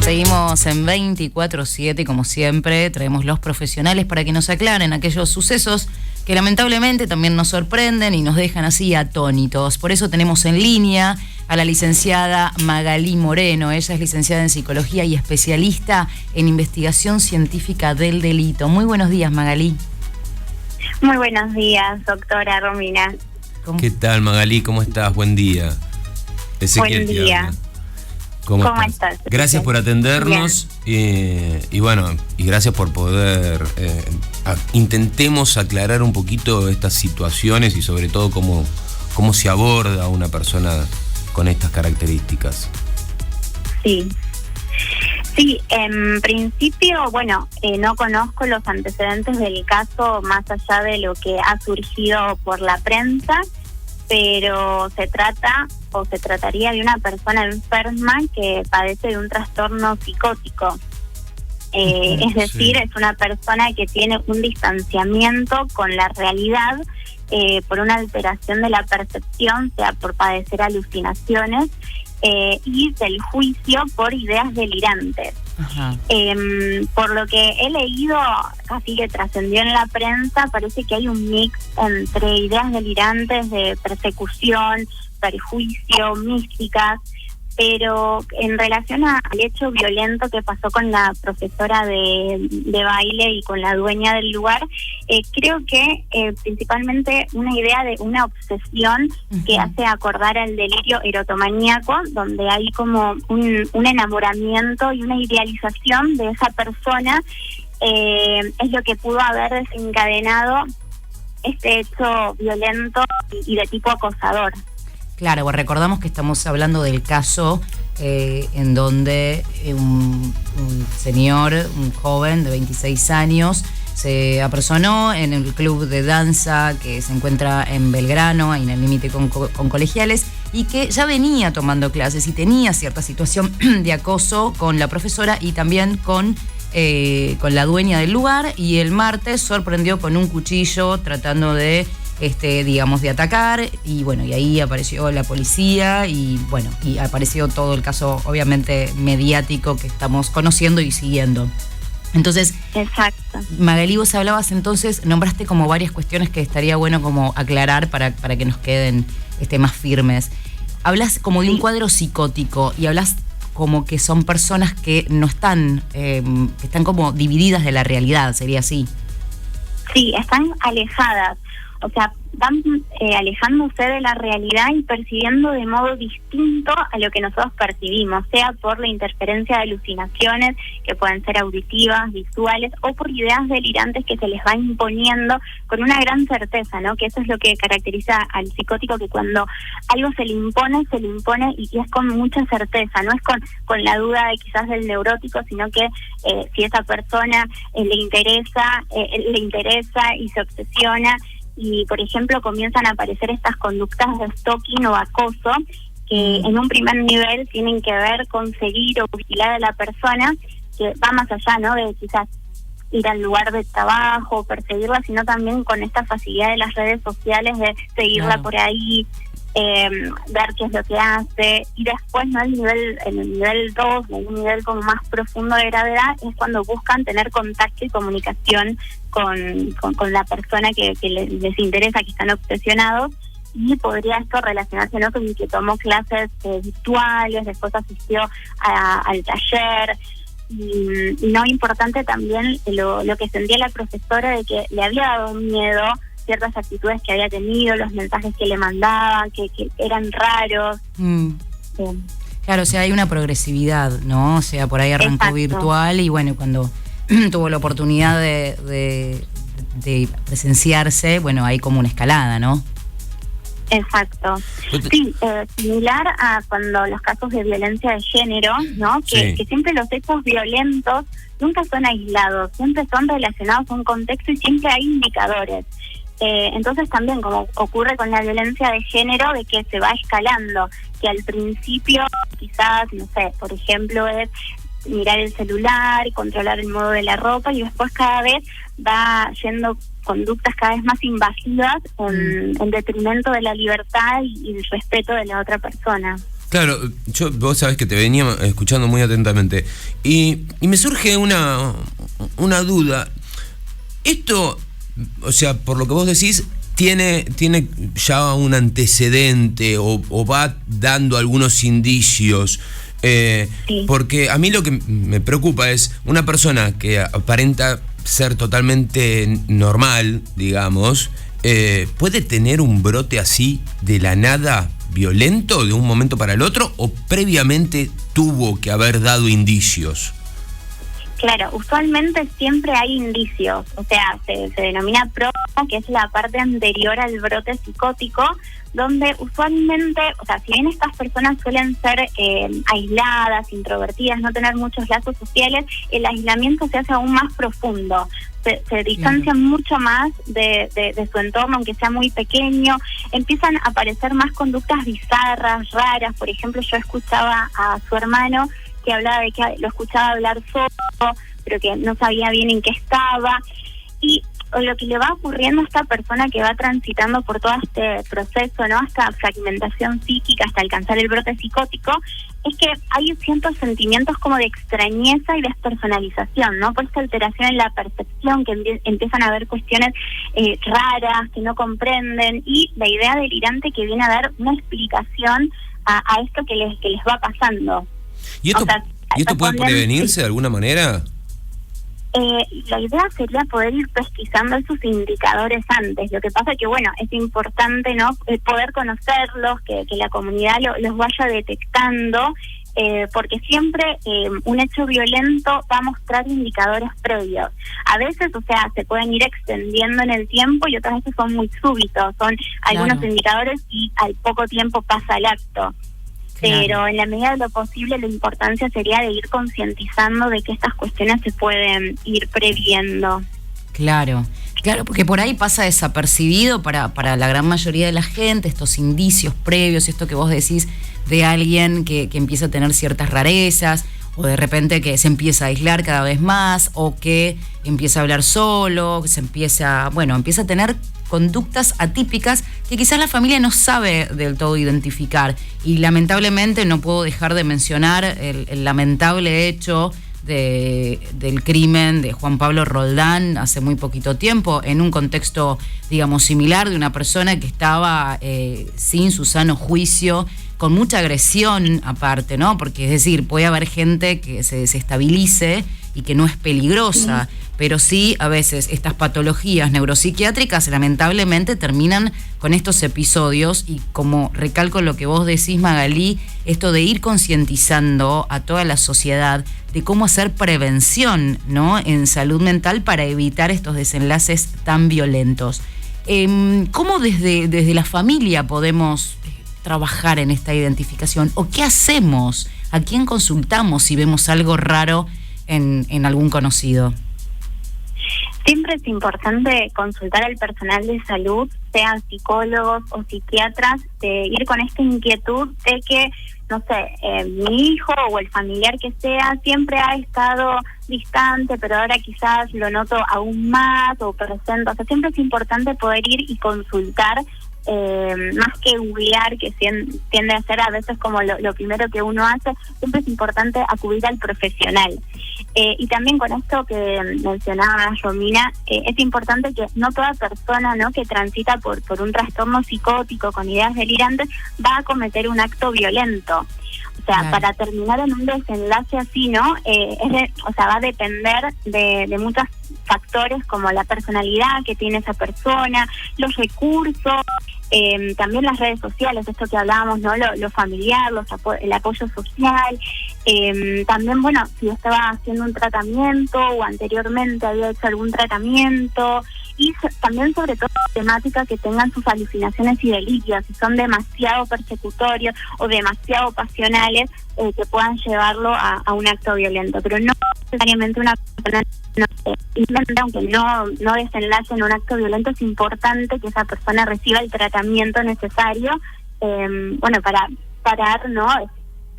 Seguimos en 24/7 y como siempre traemos los profesionales para que nos aclaren aquellos sucesos que lamentablemente también nos sorprenden y nos dejan así atónitos. Por eso tenemos en línea a la licenciada Magalí Moreno. Ella es licenciada en Psicología y especialista en investigación científica del delito. Muy buenos días, Magalí. Muy buenos días, doctora Romina. ¿Qué tal, Magalí? ¿Cómo estás? Buen día. Buen día. ¿Cómo estás? Gracias por atendernos y bueno, y gracias por poder intentemos aclarar un poquito estas situaciones y sobre todo cómo se aborda a una persona con estas características. Sí, en principio, bueno, no conozco los antecedentes del caso más allá de lo que ha surgido por la prensa, pero se trataría de una persona enferma que padece de un trastorno psicótico. Es decir, es una persona que tiene un distanciamiento con la realidad por una alteración de la percepción, sea por padecer alucinaciones, y del juicio por ideas delirantes. Por lo que he leído, así que trascendió en la prensa, parece que hay un mix entre ideas delirantes de persecución, perjuicio, místicas, pero en relación al hecho violento que pasó con la profesora de baile y con la dueña del lugar, creo que principalmente una idea de una obsesión que hace acordar al delirio erotomaníaco, donde hay como un enamoramiento y una idealización de esa persona, es lo que pudo haber desencadenado este hecho violento y de tipo acosador. Claro, pues recordamos que estamos hablando del caso en donde un señor, un joven de 26 años, se apersonó en el club de danza que se encuentra en Belgrano, ahí en el límite con Colegiales, y que ya venía tomando clases y tenía cierta situación de acoso con la profesora y también con la dueña del lugar, y el martes sorprendió con un cuchillo tratando de de atacar, y bueno, y ahí apareció la policía y bueno, y apareció todo el caso obviamente mediático que estamos conociendo y siguiendo. Entonces, exacto. Magalí, vos hablabas entonces, nombraste como varias cuestiones que estaría bueno como aclarar para que nos queden más firmes. Hablas como de un cuadro psicótico y hablas como que son personas que no están, que están como divididas de la realidad, ¿sería así? Sí, están alejadas. O sea, van alejándose de la realidad y percibiendo de modo distinto a lo que nosotros percibimos, sea por la interferencia de alucinaciones que pueden ser auditivas, visuales, o por ideas delirantes que se les va imponiendo con una gran certeza, ¿no? Que eso es lo que caracteriza al psicótico, que cuando algo se le impone y es con mucha certeza, no es con la duda de quizás del neurótico, sino que si esa persona le interesa y se obsesiona. Y, por ejemplo, comienzan a aparecer estas conductas de stalking o acoso que en un primer nivel tienen que ver con seguir o vigilar a la persona, que va más allá, ¿no?, de quizás ir al lugar de trabajo, perseguirla, sino también con esta facilidad de las redes sociales de seguirla por ahí, ver qué es lo que hace, y después, ¿no?, en el nivel 2, en un nivel como más profundo de gravedad, es cuando buscan tener contacto y comunicación con la persona que les interesa, que están obsesionados, y podría esto relacionarse, ¿no?, con el que tomó clases virtuales, después asistió al taller. Y no importante también lo que sentía la profesora, de que le había dado miedo ciertas actitudes que había tenido, los mensajes que le mandaban, que eran raros. Claro, o sea, hay una progresividad, ¿no? O sea, por ahí arrancó virtual y bueno, cuando tuvo la oportunidad de presenciarse, bueno, hay como una escalada, ¿no? Exacto. Sí, similar a cuando los casos de violencia de género, ¿no? Que siempre los hechos violentos nunca son aislados, siempre son relacionados a un contexto y siempre hay indicadores. Entonces también, como ocurre con la violencia de género, de que se va escalando, que al principio quizás, no sé, por ejemplo, es mirar el celular, controlar el modo de la ropa, y después cada vez va yendo conductas cada vez más invasivas en detrimento de la libertad y el respeto de la otra persona. Claro, vos sabés que te venía escuchando muy atentamente y me surge una duda. Esto, o sea, por lo que vos decís, tiene ya un antecedente o va dando algunos indicios. Sí. Porque a mí lo que me preocupa es una persona que aparenta ser totalmente normal, digamos, ¿puede tener un brote así de la nada, violento, de un momento para el otro, o previamente tuvo que haber dado indicios? Claro, usualmente siempre hay indicios, o sea, se denomina pródromo, que es la parte anterior al brote psicótico, donde usualmente, o sea, si bien estas personas suelen ser aisladas, introvertidas, no tener muchos lazos sociales, el aislamiento se hace aún más profundo, se distancian mucho más de su entorno, aunque sea muy pequeño, empiezan a aparecer más conductas bizarras, raras. Por ejemplo, yo escuchaba a su hermano que hablaba de que lo escuchaba hablar solo, pero que no sabía bien en qué estaba, y lo que le va ocurriendo a esta persona que va transitando por todo este proceso, ¿no?, esta fragmentación psíquica hasta alcanzar el brote psicótico, es que hay ciertos sentimientos como de extrañeza y despersonalización, ¿no? Por esta alteración en la percepción, que empiezan a haber cuestiones raras que no comprenden, y la idea delirante que viene a dar una explicación a esto que les va pasando. ¿Y esto puede prevenirse de alguna manera? La idea sería poder ir pesquisando esos indicadores antes. Lo que pasa es que, bueno, es importante, ¿no?, poder conocerlos, que la comunidad los vaya detectando, porque siempre un hecho violento va a mostrar indicadores previos. A veces, o sea, se pueden ir extendiendo en el tiempo y otras veces son muy súbitos, son algunos indicadores y al poco tiempo pasa el acto. Pero en la medida de lo posible la importancia sería de ir concientizando de que estas cuestiones se pueden ir previendo. Claro, porque por ahí pasa desapercibido para la gran mayoría de la gente estos indicios previos, esto que vos decís de alguien que empieza a tener ciertas rarezas, o de repente que se empieza a aislar cada vez más, o que empieza a hablar solo, que empieza a tener conductas atípicas que quizás la familia no sabe del todo identificar. Y lamentablemente no puedo dejar de mencionar el lamentable hecho del crimen de Juan Pablo Roldán hace muy poquito tiempo, en un contexto, digamos, similar, de una persona que estaba sin su sano juicio, con mucha agresión aparte, ¿no? Porque, es decir, puede haber gente que se desestabilice y que no es peligrosa, pero sí, a veces estas patologías neuropsiquiátricas lamentablemente terminan con estos episodios, y como recalco lo que vos decís, Magalí, esto de ir concientizando a toda la sociedad de cómo hacer prevención, ¿no?, en salud mental para evitar estos desenlaces tan violentos. ¿Cómo desde la familia podemos trabajar en esta identificación? ¿O qué hacemos? ¿A quién consultamos si vemos algo raro en algún conocido? Siempre es importante consultar al personal de salud, sean psicólogos o psiquiatras, de ir con esta inquietud de que, no sé, mi hijo o el familiar que sea siempre ha estado distante, pero ahora quizás lo noto aún más o presento. O sea, siempre es importante poder ir y consultar, más que googlear, que tiende a ser a veces como lo primero que uno hace. Siempre es importante acudir al profesional. Y también con esto que mencionaba Romina, es importante que no toda persona, ¿no?, que transita por un trastorno psicótico con ideas delirantes va a cometer un acto violento. O sea, para terminar en un desenlace así, ¿no? Va a depender de muchos factores, como la personalidad que tiene esa persona, los recursos, también las redes sociales, esto que hablábamos, ¿no?, lo familiar, el apoyo social, también, bueno, si estaba haciendo un tratamiento o anteriormente había hecho algún tratamiento, y también sobre todo temática que tengan sus alucinaciones y delirios, si son demasiado persecutorios o demasiado pasionales, que puedan llevarlo a un acto violento. Pero no necesariamente una persona, aunque no desenlace en un acto violento, es importante que esa persona reciba el tratamiento necesario, para parar, ¿no?,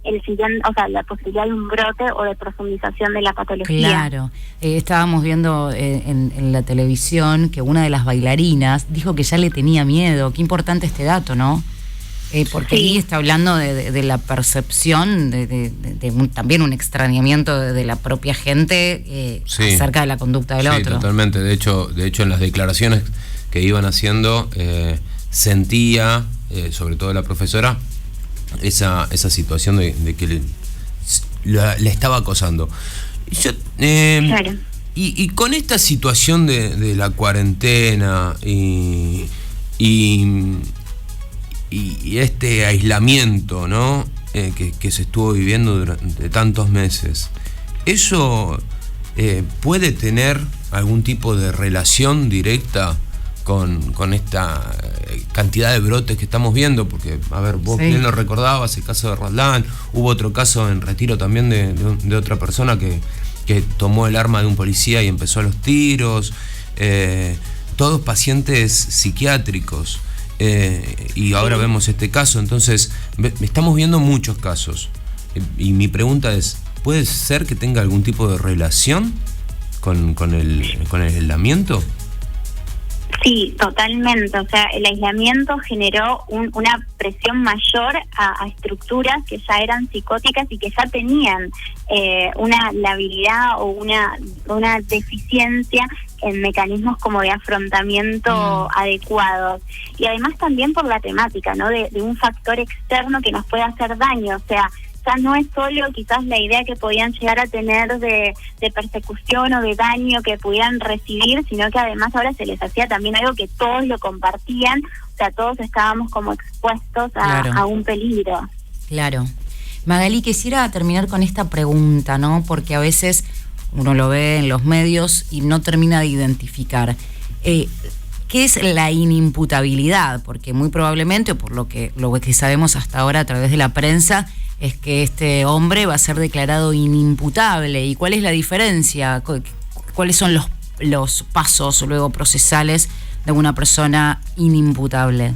el siguiente, o sea, la posibilidad de un brote o de profundización de la patología. Claro, estábamos viendo en la televisión que una de las bailarinas dijo que ya le tenía miedo. Qué importante este dato, ¿no? porque ahí está hablando de la percepción, también un extrañamiento de la propia gente acerca de la conducta del otro. Sí, totalmente. De hecho, en las declaraciones que iban haciendo, sentía, sobre todo la profesora, esa situación de que le estaba acosando. Claro. Y con esta situación de la cuarentena y este aislamiento, ¿no? Que se estuvo viviendo durante tantos meses, ¿eso puede tener algún tipo de relación directa con esta cantidad de brotes que estamos viendo? Porque, a ver, vos bien lo recordabas, el caso de Roldán, hubo otro caso en Retiro también de otra persona que tomó el arma de un policía y empezó a los tiros, todos pacientes psiquiátricos, y ahora vemos este caso. Entonces estamos viendo muchos casos, y mi pregunta es, ¿puede ser que tenga algún tipo de relación con el aislamiento? Sí, totalmente. O sea, el aislamiento generó una presión mayor a estructuras que ya eran psicóticas y que ya tenían una labilidad o una deficiencia en mecanismos como de afrontamiento adecuados. Y además también por la temática, ¿no? De un factor externo que nos puede hacer daño. O sea, ya no es solo quizás la idea que podían llegar a tener de persecución o de daño que pudieran recibir, sino que además ahora se les hacía también algo que todos lo compartían, o sea, todos estábamos como expuestos a un peligro. Claro. Magalí, quisiera terminar con esta pregunta, ¿no? Porque a veces uno lo ve en los medios y no termina de identificar. ¿Qué es la inimputabilidad? Porque muy probablemente, por lo que sabemos hasta ahora a través de la prensa, es que este hombre va a ser declarado inimputable. ¿Y cuál es la diferencia? ¿Cuáles son los pasos luego procesales de una persona inimputable?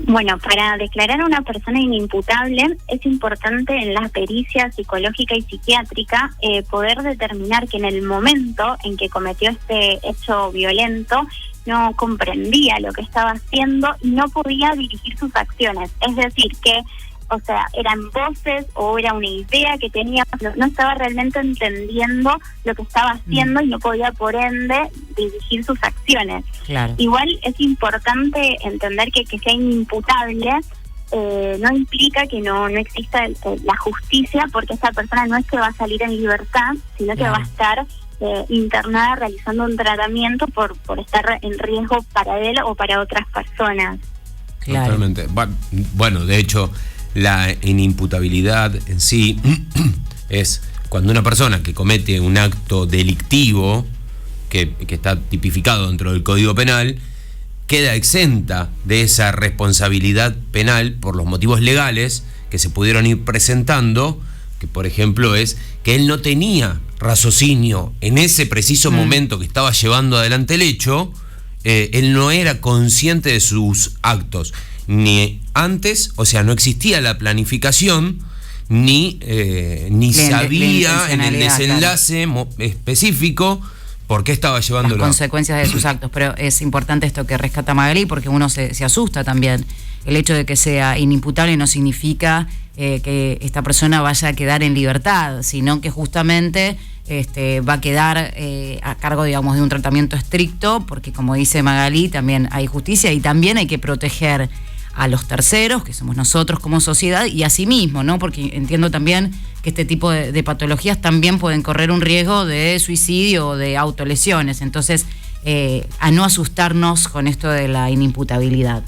Bueno, para declarar a una persona inimputable es importante en la pericia psicológica y psiquiátrica poder determinar que en el momento en que cometió este hecho violento no comprendía lo que estaba haciendo y no podía dirigir sus acciones. Es decir, que o sea, eran voces o era una idea que tenía, no estaba realmente entendiendo lo que estaba haciendo y no podía por ende dirigir sus acciones. Claro. Igual es importante entender que sea inimputable no implica que no exista la justicia, porque esa persona no es que va a salir en libertad, sino que va a estar internada realizando un tratamiento por estar en riesgo para él o para otras personas. Claro. Totalmente. Bueno, de hecho, la inimputabilidad en sí es cuando una persona que comete un acto delictivo que está tipificado dentro del Código Penal queda exenta de esa responsabilidad penal por los motivos legales que se pudieron ir presentando, que por ejemplo es que él no tenía raciocinio en ese preciso momento que estaba llevando adelante el hecho, él no era consciente de sus actos, ni antes, o sea, no existía la planificación, ni sabía en el desenlace específico por qué estaba llevando las consecuencias de sus actos. Pero es importante esto que rescata Magalí, porque uno se asusta también. El hecho de que sea inimputable no significa que esta persona vaya a quedar en libertad, sino que justamente va a quedar a cargo, digamos, de un tratamiento estricto, porque como dice Magalí, también hay justicia y también hay que proteger a los terceros, que somos nosotros como sociedad, y a sí mismo, ¿no? Porque entiendo también que este tipo de patologías también pueden correr un riesgo de suicidio o de autolesiones. Entonces, a no asustarnos con esto de la inimputabilidad.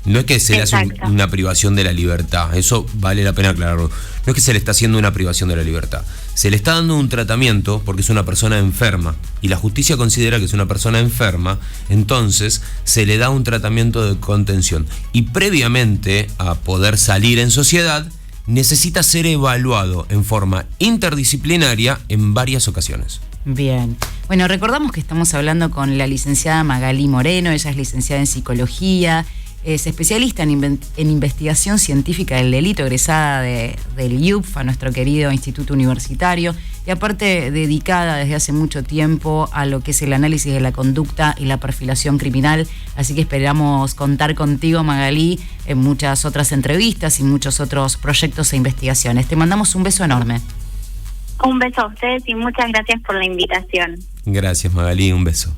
No es que se le hace una privación de la libertad, eso vale la pena aclararlo. No es que se le está haciendo una privación de la libertad, se le está dando un tratamiento porque es una persona enferma y la justicia considera que es una persona enferma, entonces se le da un tratamiento de contención y previamente a poder salir en sociedad necesita ser evaluado en forma interdisciplinaria en varias ocasiones. Bien. Bueno, recordamos que estamos hablando con la licenciada Magalí Moreno, ella es licenciada en psicología, Es especialista en investigación científica del delito, egresada del IUPFA, nuestro querido Instituto Universitario, y aparte dedicada desde hace mucho tiempo a lo que es el análisis de la conducta y la perfilación criminal. Así que esperamos contar contigo, Magalí, en muchas otras entrevistas y muchos otros proyectos e investigaciones. Te mandamos un beso enorme. Un beso a ustedes y muchas gracias por la invitación. Gracias, Magalí, un beso.